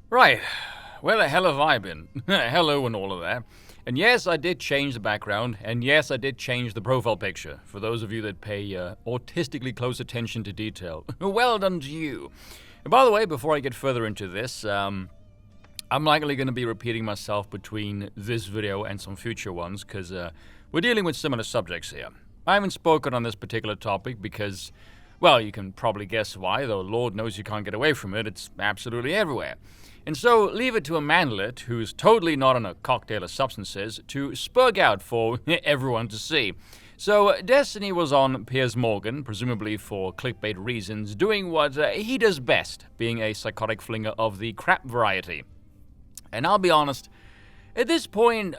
Right. Where the hell have I been? Hello and all of that. And yes, I did change the background, and yes, I did change the profile picture, for those of you that pay autistically close attention to detail. Well done to you. And by the way, before I get further into this, I'm likely going to be repeating myself between this video and some future ones, because we're dealing with similar subjects here. I haven't spoken on this particular topic because, well, you can probably guess why, though Lord knows you can't get away from it. It's absolutely everywhere. And so leave it to a manlet who's totally not on a cocktail of substances to spurg out for everyone to see. So Destiny was on Piers Morgan, presumably for clickbait reasons, doing what he does best, being a psychotic flinger of the crap variety. And I'll be honest, at this point,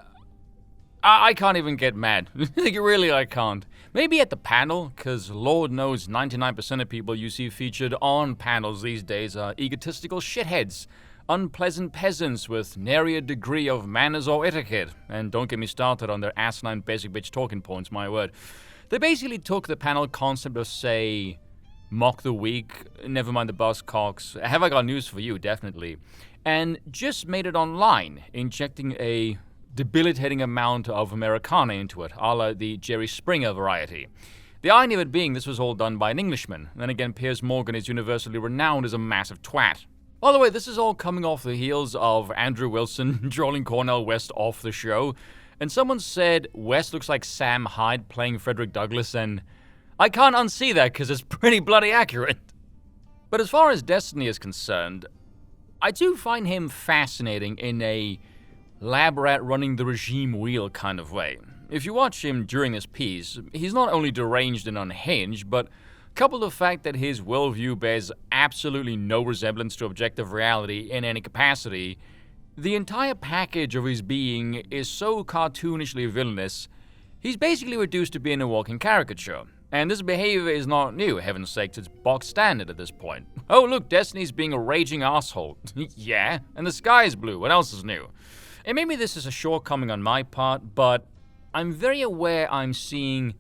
I can't even get mad. Really, I can't. Maybe at the panel, because Lord knows 99% of people you see featured on panels these days are egotistical shitheads. Unpleasant peasants with nary a degree of manners or etiquette. And don't get me started on their asinine basic bitch talking points, my word. They basically took the panel concept of, say, mock the weak, never mind the buzzcocks, have I got news for you, definitely, and just made it online, injecting a debilitating amount of Americana into it, a la the Jerry Springer variety. The irony of it being this was all done by an Englishman. Then again, Piers Morgan is universally renowned as a massive twat. By the way, this is all coming off the heels of Andrew Wilson trolling Cornel West off the show, and someone said West looks like Sam Hyde playing Frederick Douglass, and I can't unsee that because it's pretty bloody accurate. But as far as Destiny is concerned, I do find him fascinating in a lab rat running the regime wheel kind of way. If you watch him during this piece, he's not only deranged and unhinged, but coupled with the fact that his worldview bears absolutely no resemblance to objective reality in any capacity, the entire package of his being is so cartoonishly villainous, he's basically reduced to being a walking caricature. And this behavior is not new, heaven's sakes, it's box standard at this point. Oh look, Destiny's being a raging asshole. Yeah, and the sky is blue, what else is new? And maybe this is a shortcoming on my part, but I'm very aware I'm seeing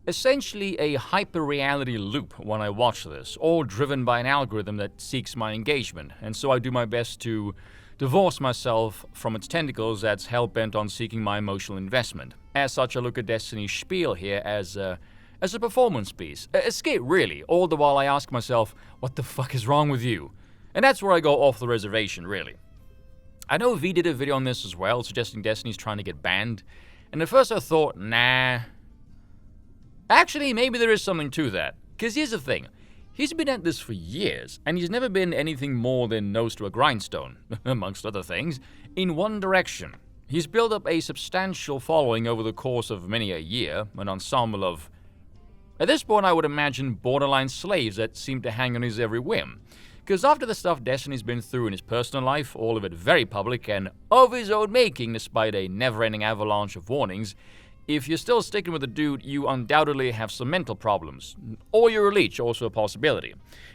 essentially a hyper-reality loop when I watch this, all driven by an algorithm that seeks my engagement, and so I do my best to divorce myself from its tentacles that's hell-bent on seeking my emotional investment. As such, I look at Destiny's spiel here as a performance piece, a skit really, all the while I ask myself, what the fuck is wrong with you? And that's where I go off the reservation, really. I know V did a video on this as well, suggesting Destiny's trying to get banned, and at first I thought, nah. Actually, maybe there is something to that. Because here's the thing. He's been at this for years, and he's never been anything more than nose to a grindstone, amongst other things, in one direction. He's built up a substantial following over the course of many a year, an ensemble of, at this point I would imagine, borderline slaves that seem to hang on his every whim. Because after the stuff Destiny's been through in his personal life, all of it very public and of his own making despite a never-ending avalanche of warnings, if you're still sticking with the dude, you undoubtedly have some mental problems. Or you're a leech, also a possibility.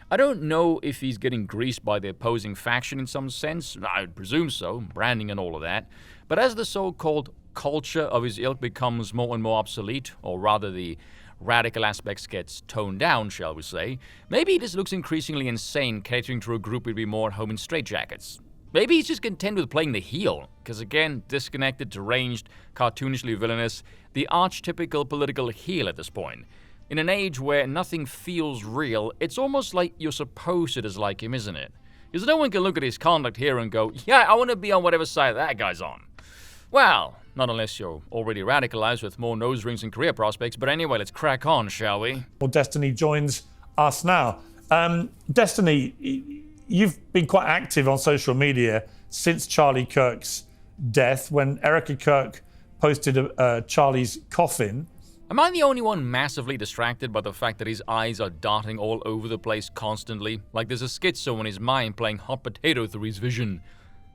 I don't know if he's getting greased by the opposing faction in some sense, I would presume so, branding and all of that. But as the so-called culture of his ilk becomes more and more obsolete, or rather the radical aspects gets toned down, shall we say, maybe he just looks increasingly insane catering to a group who'd be more at home in straitjackets. Maybe he's just content with playing the heel, because again, disconnected, deranged, cartoonishly villainous, the archetypical political heel at this point. In an age where nothing feels real, it's almost like you're supposed to dislike him, isn't it? Because no one can look at his conduct here and go, yeah, I want to be on whatever side that guy's on. Well, not unless you're already radicalized with more nose rings and career prospects, but anyway, let's crack on, shall we? Well, Destiny joins us now. Destiny, you've been quite active on social media since Charlie Kirk's death, when Erica Kirk posted Charlie's coffin. Am I the only one massively distracted by the fact that his eyes are darting all over the place constantly? Like there's a schizo in his mind playing hot potato through his vision.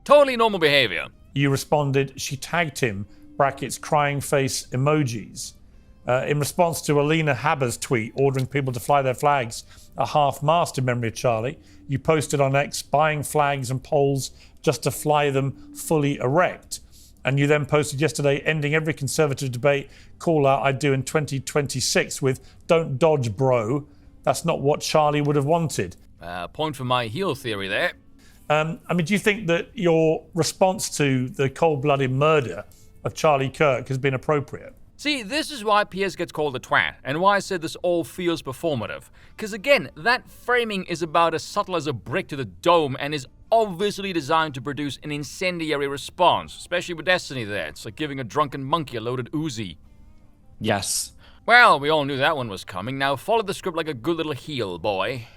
Totally normal behavior. You responded, she tagged him, brackets, crying face emojis. In response to Alina Haber's tweet ordering people to fly their flags at half-mast in memory of Charlie, you posted on X buying flags and poles just to fly them fully erect. And you then posted yesterday ending every Conservative debate call out I'd do in 2026 with "Don't dodge, bro. That's not what Charlie would have wanted." Point for my heel theory there. Do you think that your response to the cold-blooded murder of Charlie Kirk has been appropriate? See, this is why Piers gets called a twat, and why I said this all feels performative. Because again, that framing is about as subtle as a brick to the dome and is obviously designed to produce an incendiary response, especially with Destiny there. It's like giving a drunken monkey a loaded Uzi. Yes. Well, we all knew that one was coming. Now follow the script like a good little heel, boy.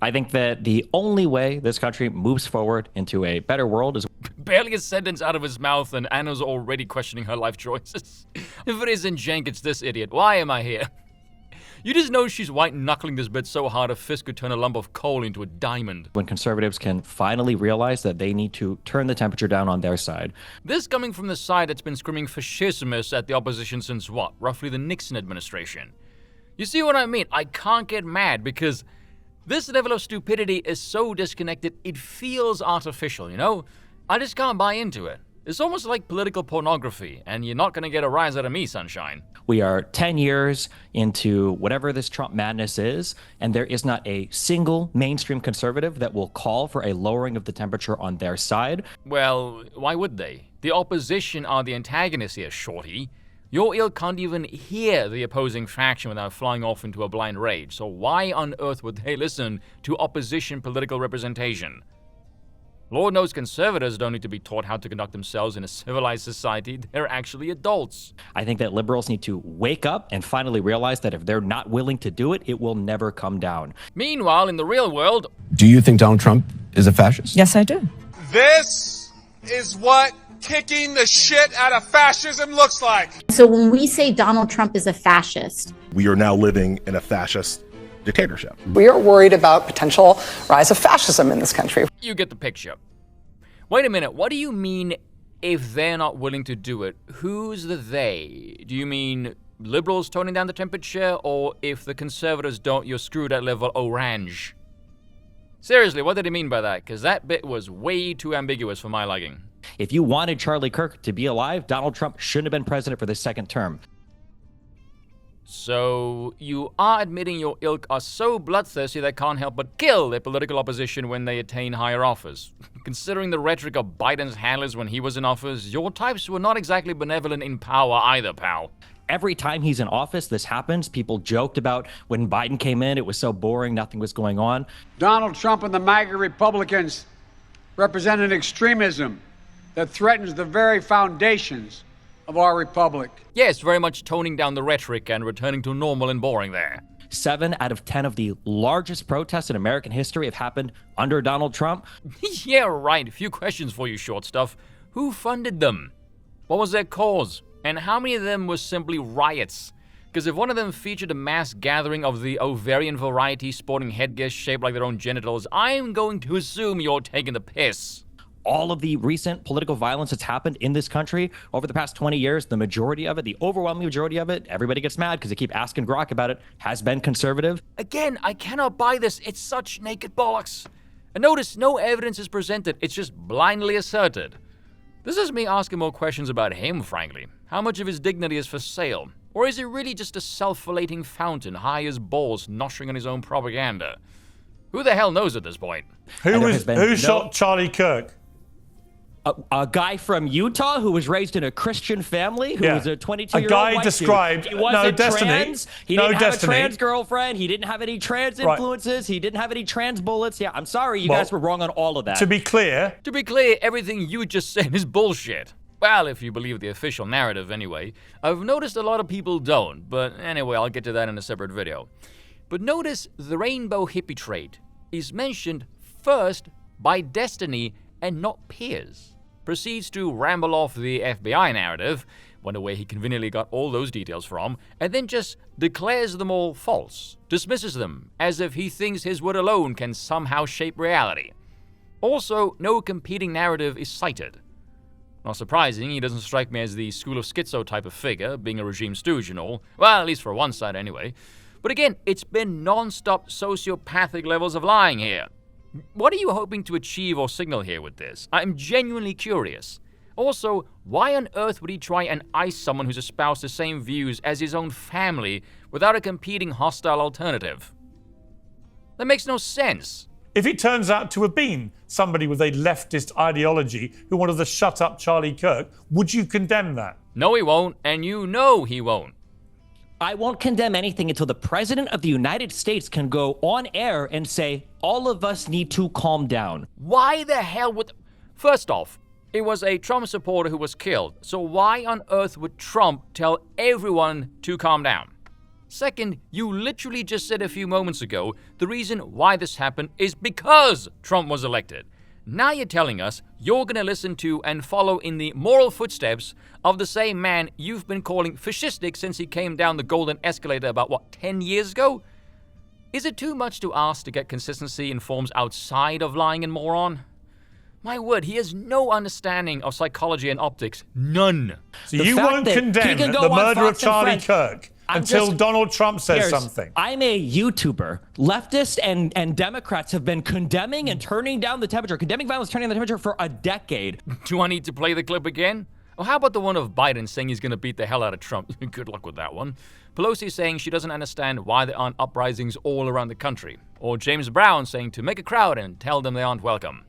I think that the only way this country moves forward into a better world is... Barely a sentence out of his mouth and Anna's already questioning her life choices. If it isn't Jenk, it's this idiot. Why am I here? You just know she's white-knuckling this bit so hard a fist could turn a lump of coal into a diamond. When conservatives can finally realize that they need to turn the temperature down on their side. This coming from the side that's been screaming fascismus at the opposition since what? Roughly the Nixon administration. You see what I mean? I can't get mad because this level of stupidity is so disconnected it feels artificial, you know? I just can't buy into it. It's almost like political pornography, and you're not gonna get a rise out of me, sunshine. We are 10 years into whatever this Trump madness is, and there is not a single mainstream conservative that will call for a lowering of the temperature on their side. Well, why would they? The opposition are the antagonists here, shorty. Your ilk can't even hear the opposing faction without flying off into a blind rage, so why on earth would they listen to opposition political representation? Lord knows conservatives don't need to be taught how to conduct themselves in a civilized society. They're actually adults. I think that liberals need to wake up and finally realize that if they're not willing to do it, it will never come down. Meanwhile, in the real world... Do you think Donald Trump is a fascist? Yes, I do. This is what kicking the shit out of fascism looks like. So when we say Donald Trump is a fascist, we are now living in a fascist dictatorship. We are worried about potential rise of fascism in this country. You get the picture. Wait a minute, what do you mean if they're not willing to do it? Who's the they? Do you mean liberals toning down the temperature, or if the conservatives don't, you're screwed at level orange? Seriously, what did he mean by that? Because that bit was way too ambiguous for my liking. If you wanted Charlie Kirk to be alive, Donald Trump shouldn't have been president for the second term. So, you are admitting your ilk are so bloodthirsty they can't help but kill their political opposition when they attain higher office. Considering the rhetoric of Biden's handlers when he was in office, your types were not exactly benevolent in power either, pal. Every time he's in office, this happens. People joked about when Biden came in, it was so boring, nothing was going on. Donald Trump and the MAGA Republicans represent an extremism that threatens the very foundations of our republic. Yes, very much toning down the rhetoric and returning to normal and boring there. 7 out of 10 of the largest protests in American history have happened under Donald Trump. Yeah, right. A few questions for you, short stuff. Who funded them? What was their cause? And how many of them were simply riots? Because if one of them featured a mass gathering of the ovarian variety sporting headgear shaped like their own genitals, I'm going to assume you're taking the piss. All of the recent political violence that's happened in this country over the past 20 years, the majority of it, the overwhelming majority of it, everybody gets mad because they keep asking Grok about it, has been conservative. Again, I cannot buy this. It's such naked bollocks. And notice, no evidence is presented. It's just blindly asserted. This is me asking more questions about him, frankly. How much of his dignity is for sale? Or is he really just a self-flating fountain, high as balls, noshing on his own propaganda? Who the hell knows at this point? Who shot Charlie Kirk? A guy from Utah who was raised in a Christian family, who was a 22-year-old guy white described dude. He wasn't Destiny. Trans. He didn't have a trans girlfriend. He didn't have any trans influences. He didn't have any trans bullets. Yeah, I'm sorry, you guys were wrong on all of that. To be clear, everything you just said is bullshit. Well, if you believe the official narrative anyway. I've noticed a lot of people don't, but anyway, I'll get to that in a separate video. But notice the rainbow hippie trait is mentioned first by Destiny and not Piers. Proceeds to ramble off the FBI narrative, wonder where he conveniently got all those details from, and then just declares them all false, dismisses them, as if he thinks his word alone can somehow shape reality. Also, no competing narrative is cited. Not surprising, he doesn't strike me as the School of Schizo type of figure, being a regime stooge and all, well, at least for one side anyway. But again, it's been non-stop sociopathic levels of lying here. What are you hoping to achieve or signal here with this? I'm genuinely curious. Also, why on earth would he try and ice someone who's espoused the same views as his own family without a competing hostile alternative? That makes no sense. If it turns out to have been somebody with a leftist ideology who wanted to shut up Charlie Kirk, would you condemn that? No, he won't, and you know he won't. I won't condemn anything until the president of the United States can go on air and say, all of us need to calm down. Why the hell would... First off, it was a Trump supporter who was killed, so why on earth would Trump tell everyone to calm down? Second, you literally just said a few moments ago the reason why this happened is because Trump was elected. Now you're telling us you're going to listen to and follow in the moral footsteps of the same man you've been calling fascistic since he came down the golden escalator about, 10 years ago? Is it too much to ask to get consistency in forms outside of lying and moron? My word, he has no understanding of psychology and optics. None. So you won't condemn the murder of Charlie Kirk until Donald Trump says something. I'm a YouTuber. Leftists and Democrats have been condemning and turning down the temperature, condemning violence, turning down the temperature for a decade. Do I need to play the clip again? Or how about the one of Biden saying he's going to beat the hell out of Trump? Good luck with that one. Pelosi saying she doesn't understand why there aren't uprisings all around the country. Or James Brown saying to make a crowd and tell them they aren't welcome.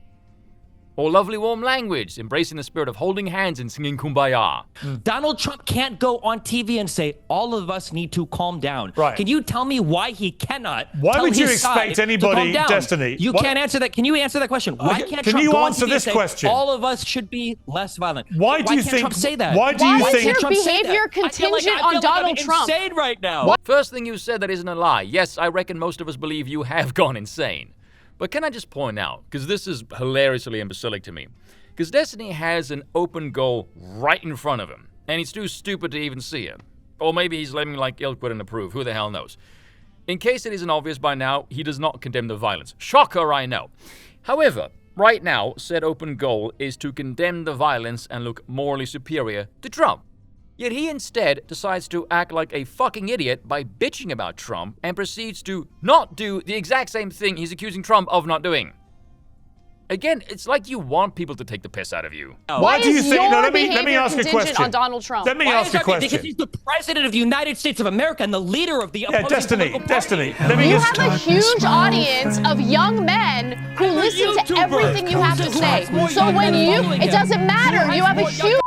Or lovely warm language, embracing the spirit of holding hands and singing Kumbaya. Donald Trump can't go on TV and say, all of us need to calm down. Right. Can you tell me why he cannot Why would you his expect anybody, Destiny? You can't answer that. Can you answer that question? Why can't Trump go on TV and say, question? all of us should be less violent? Why do you can't think Trump say that? Why do you Why think is your behavior contingent on Donald Trump? I'm insane right now. First thing you said that isn't a lie. Yes, I reckon most of us believe you have gone insane. But can I just point out, because this is hilariously imbecilic to me, because Destiny has an open goal right in front of him, and he's too stupid to even see it. Or maybe he's living like Ilquid and approve, who the hell knows. In case it isn't obvious by now, he does not condemn the violence. Shocker, I know. However, right now, said open goal is to condemn the violence and look morally superior to Trump. Yet he instead decides to act like a fucking idiot by bitching about Trump and proceeds to not do the exact same thing he's accusing Trump of not doing. Again, it's like you want people to take the piss out of you. Why do you think? No, let me ask a question. On Donald Trump? Let me ask a question. Because he's the president of the United States of America and the leader of the Destiny. Let me You have a huge audience of young men who listen to everything you have to say. So when it doesn't matter. You have a huge.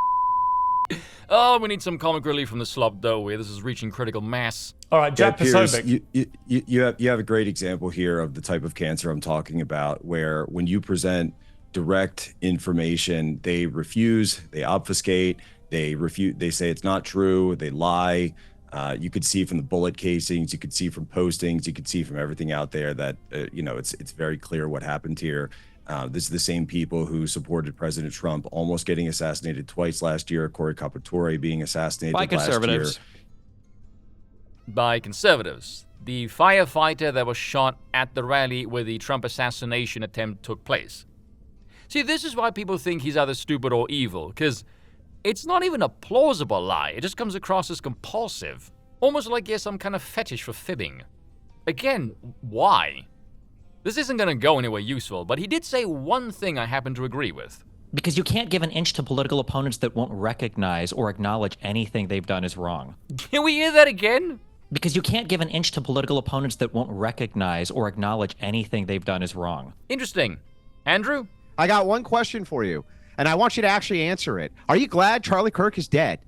Oh, we need some comic relief from the slop dough here. This is reaching critical mass. All right, Jack Posobiec. You have a great example here of the type of cancer I'm talking about, where when you present direct information, they refuse, they obfuscate, they refute, they say it's not true, they lie. You could see from the bullet casings, you could see from postings, you could see from everything out there that it's very clear what happened here. This is the same people who supported President Trump almost getting assassinated twice last year, Corey Capatore being assassinated by conservatives. last year. By conservatives. The firefighter that was shot at the rally where the Trump assassination attempt took place. See, this is why people think he's either stupid or evil, because it's not even a plausible lie. It just comes across as compulsive. Almost like he has some kind of fetish for fibbing. Again, why? This isn't going to go anywhere useful, but he did say one thing I happen to agree with. Because you can't give an inch to political opponents that won't recognize or acknowledge anything they've done is wrong. Can we hear that again? Because you can't give an inch to political opponents that won't recognize or acknowledge anything they've done is wrong. Interesting. Andrew? I got one question for you, and I want you to actually answer it. Are you glad Charlie Kirk is dead?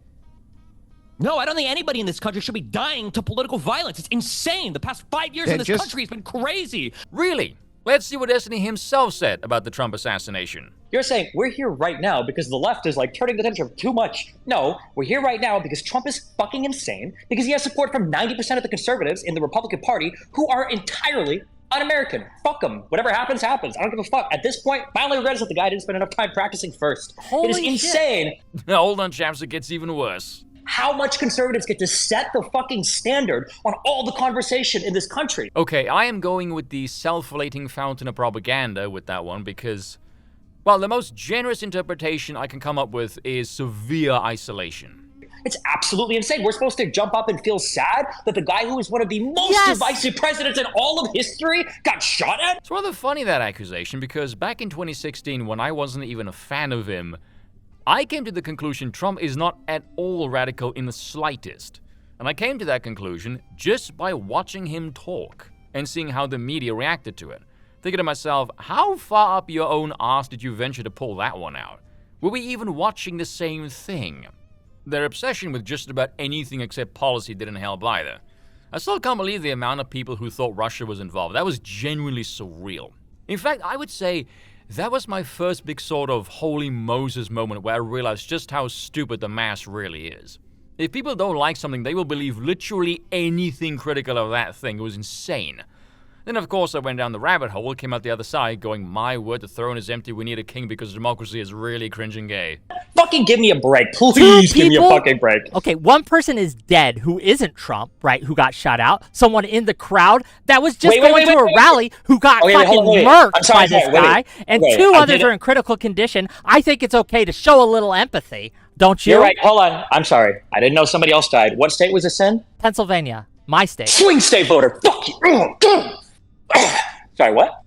No, I don't think anybody in this country should be dying to political violence. It's insane. The past 5 years in this country has been crazy. Really? Let's see what Destiny himself said about the Trump assassination. You're saying we're here right now because the left is like turning the temperature too much. No, we're here right now because Trump is fucking insane, because he has support from 90% of the conservatives in the Republican Party who are entirely un-American. Fuck them. Whatever happens, happens. I don't give a fuck. At this point, my only regret is that the guy didn't spend enough time practicing first. It is insane. Hold on, chaps. It gets even worse. How much conservatives get to set the fucking standard on all the conversation in this country? Okay, I am going with the self-relating fountain of propaganda with that one because, well, the most generous interpretation I can come up with is severe isolation. It's absolutely insane. We're supposed to jump up and feel sad that the guy who is one of the most divisive presidents in all of history got shot at? It's rather funny, that accusation, because back in 2016, when I wasn't even a fan of him, I came to the conclusion Trump is not at all radical in the slightest. And I came to that conclusion just by watching him talk and seeing how the media reacted to it. thinking to myself, how far up your own arse did you venture to pull that one out? Were we even watching the same thing? Their obsession with just about anything except policy didn't help either. I still can't believe the amount of people who thought Russia was involved. That was genuinely surreal. In fact, I would say that was my first big sort of holy Moses moment where I realized just how stupid the mass really is. If people don't like something, they will believe literally anything critical of that thing. It was insane. Then, of course, I went down the rabbit hole, came out the other side, going, my word, the throne is empty, we need a king because democracy is really cringing gay. Fucking give me a break. Please give me a fucking break. Okay, one person is dead who isn't Trump, right, who got shot out. Someone in the crowd that was just going to a rally who got fucking murked by this guy. And two others are in critical condition. I think it's okay to show a little empathy, don't you? You're right. Hold on. I'm sorry. I didn't know somebody else died. What state was this in? Pennsylvania. My state. Swing state voter. Fuck you. Sorry, what?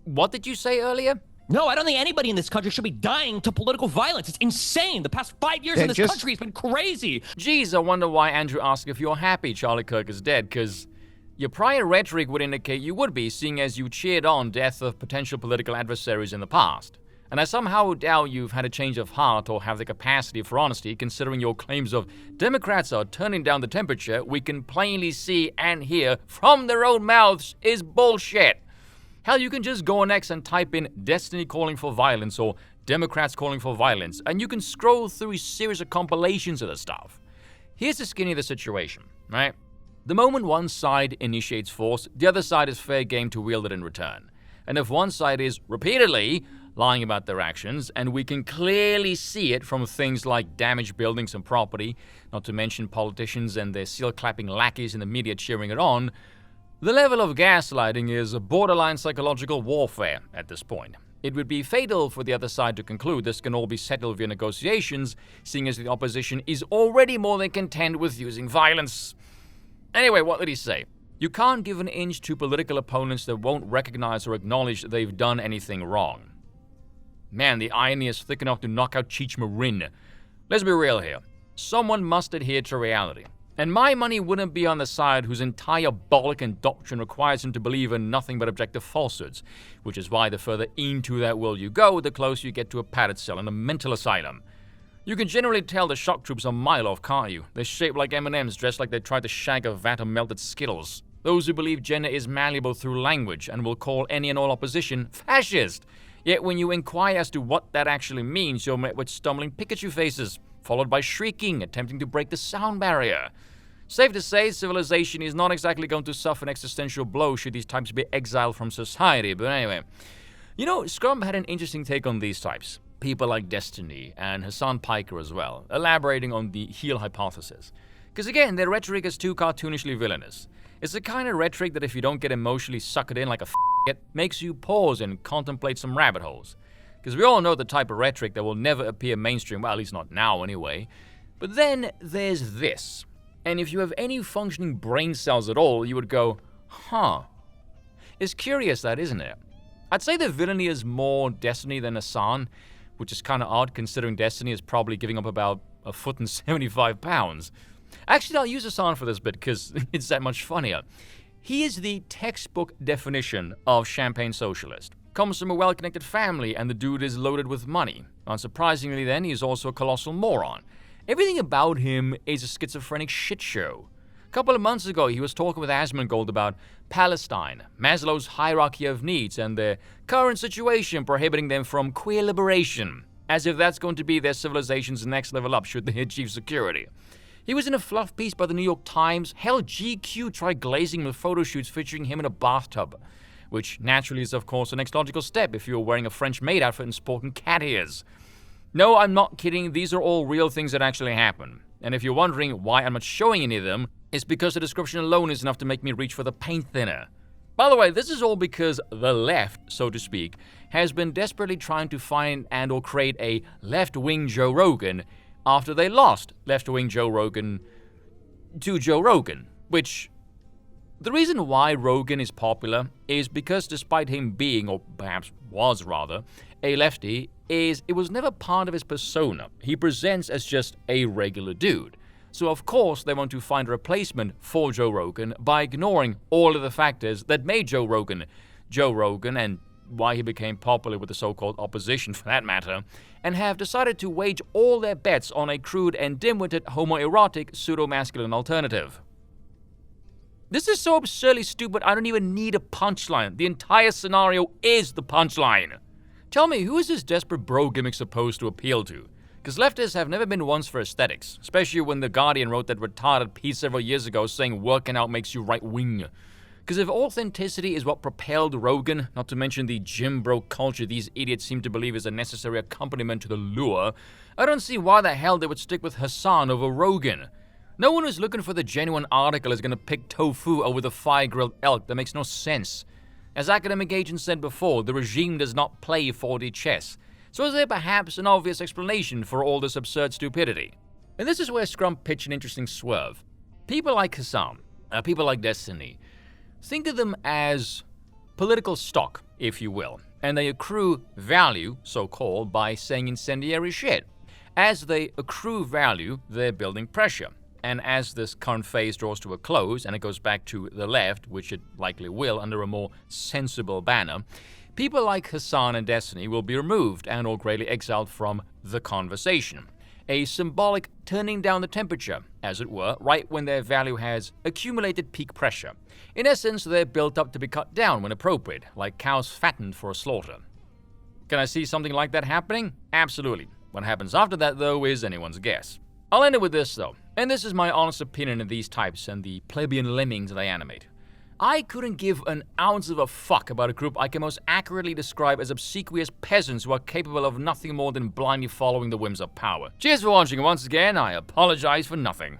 What did you say earlier? No, I don't think anybody in this country should be dying to political violence. It's insane. The past 5 years in this country has been crazy. Geez, I wonder why Andrew asked if you're happy Charlie Kirk is dead, because your prior rhetoric would indicate you would be, seeing as you cheered on death of potential political adversaries in the past. And I somehow doubt you've had a change of heart or have the capacity for honesty, considering your claims of Democrats are turning down the temperature we can plainly see and hear from their own mouths is bullshit. Hell, you can just go on X and type in Destiny calling for violence or Democrats calling for violence, and you can scroll through a series of compilations of the stuff. Here's the skinny of the situation, right? The moment one side initiates force, the other side is fair game to wield it in return. And if one side is repeatedly lying about their actions, and we can clearly see it from things like damaged buildings and property, not to mention politicians and their seal-clapping lackeys in the media cheering it on, the level of gaslighting is borderline psychological warfare at this point. It would be fatal for the other side to conclude this can all be settled via negotiations, seeing as the opposition is already more than content with using violence. Anyway, what did he say? You can't give an inch to political opponents that won't recognize or acknowledge that they've done anything wrong. Man, the irony is thick enough to knock out Cheech Marin. Let's be real here. Someone must adhere to reality. And my money wouldn't be on the side whose entire bollock doctrine requires him to believe in nothing but objective falsehoods, which is why the further into that world you go, the closer you get to a padded cell in a mental asylum. You can generally tell the shock troops a mile off, can't you? They're shaped like M&Ms, dressed like they tried to shag a vat of melted Skittles. Those who believe gender is malleable through language and will call any and all opposition fascist. Yet when you inquire as to what that actually means, you're met with stumbling Pikachu faces, followed by shrieking, attempting to break the sound barrier. Safe to say, civilization is not exactly going to suffer an existential blow should these types be exiled from society, but anyway. You know, Scrum had an interesting take on these types. People like Destiny and Hassan Piker as well, elaborating on the heel hypothesis. Because again, their rhetoric is too cartoonishly villainous. It's the kind of rhetoric that if you don't get emotionally sucked in like a it makes you pause and contemplate some rabbit holes. Because we all know the type of rhetoric that will never appear mainstream, well, at least not now anyway. But then there's this. And if you have any functioning brain cells at all, you would go, huh. It's curious that, isn't it? I'd say the villainy is more Destiny than Hassan, which is kind of odd considering Destiny is probably giving up about 1.75 pounds. Actually, I'll use Hassan for this bit because it's that much funnier. He is the textbook definition of champagne socialist. Comes from a well-connected family, and the dude is loaded with money. Unsurprisingly then, he is also a colossal moron. Everything about him is a schizophrenic shit show. A couple of months ago, he was talking with Asmongold about Palestine, Maslow's hierarchy of needs, and their current situation prohibiting them from queer liberation, as if that's going to be their civilization's next level up should they achieve security. He was in a fluff piece by the New York Times. Hell, GQ tried glazing him with photo shoots featuring him in a bathtub, which naturally is, of course, the next logical step if you're wearing a French maid outfit and sporting cat ears. No, I'm not kidding. These are all real things that actually happen. And if you're wondering why I'm not showing any of them, it's because the description alone is enough to make me reach for the paint thinner. By the way, this is all because the left, so to speak, has been desperately trying to find and or create a left-wing Joe Rogan after they lost left-wing Joe Rogan to Joe Rogan, which the reason why Rogan is popular is because despite him being, or perhaps was rather, a lefty, it was never part of his persona. He presents as just a regular dude. So of course they want to find a replacement for Joe Rogan by ignoring all of the factors that made Joe Rogan, and why he became popular with the so-called opposition for that matter, and have decided to wage all their bets on a crude and dim-witted homoerotic pseudo-masculine alternative. This is so absurdly stupid I don't even need a punchline. The entire scenario is the punchline. Tell me, who is this desperate bro gimmick supposed to appeal to? Because leftists have never been ones for aesthetics, especially when The Guardian wrote that retarded piece several years ago saying working out makes you right-wing. Because if authenticity is what propelled Rogan, not to mention the gym bro culture these idiots seem to believe is a necessary accompaniment to the lure, I don't see why the hell they would stick with Hassan over Rogan. No one who's looking for the genuine article is going to pick tofu over the fire-grilled elk. That makes no sense. As academic agents said before, the regime does not play 4D chess. So is there perhaps an obvious explanation for all this absurd stupidity? And this is where Scrum pitched an interesting swerve. People like Hassan, people like Destiny, think of them as political stock, if you will, and they accrue value, so-called, by saying incendiary shit. As they accrue value, they're building pressure. And as this current phase draws to a close, and it goes back to the left, which it likely will under a more sensible banner, people like Hassan and Destiny will be removed and or greatly exiled from the conversation. A symbolic turning down the temperature, as it were, right when their value has accumulated peak pressure. In essence, they're built up to be cut down when appropriate, like cows fattened for a slaughter. Can I see something like that happening? Absolutely. What happens after that, though, is anyone's guess. I'll end it with this, though, and this is my honest opinion of these types and the plebeian lemmings they animate. I couldn't give an ounce of a fuck about a group I can most accurately describe as obsequious peasants who are capable of nothing more than blindly following the whims of power. Cheers for watching, and once again, I apologize for nothing.